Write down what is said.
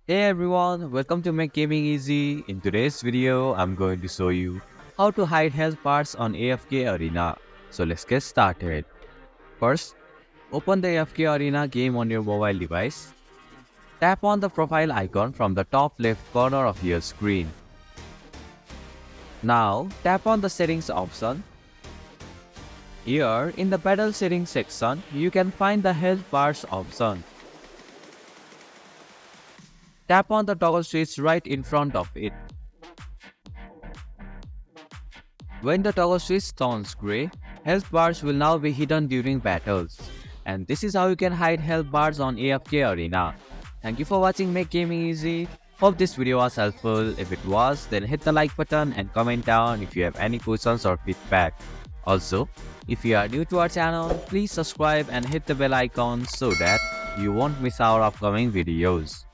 Hey everyone, welcome to Make Gaming Easy. In today's video, I'm going to show you how to hide health bars on AFK Arena. So let's get started. First, open the AFK Arena game on your mobile device. Tap on the profile icon from the top left corner of your screen. Now, tap on the settings option. Here, in the battle settings section, you can find the health bars option. Tap on the toggle switch right in front of it. When the toggle switch turns grey, health bars will now be hidden during battles. And this is how you can hide health bars on AFK Arena. Thank you for watching Make Gaming Easy. Hope this video was helpful. If it was, then hit the like button and comment down if you have any questions or feedback. Also, if you are new to our channel, please subscribe and hit the bell icon so that you won't miss our upcoming videos.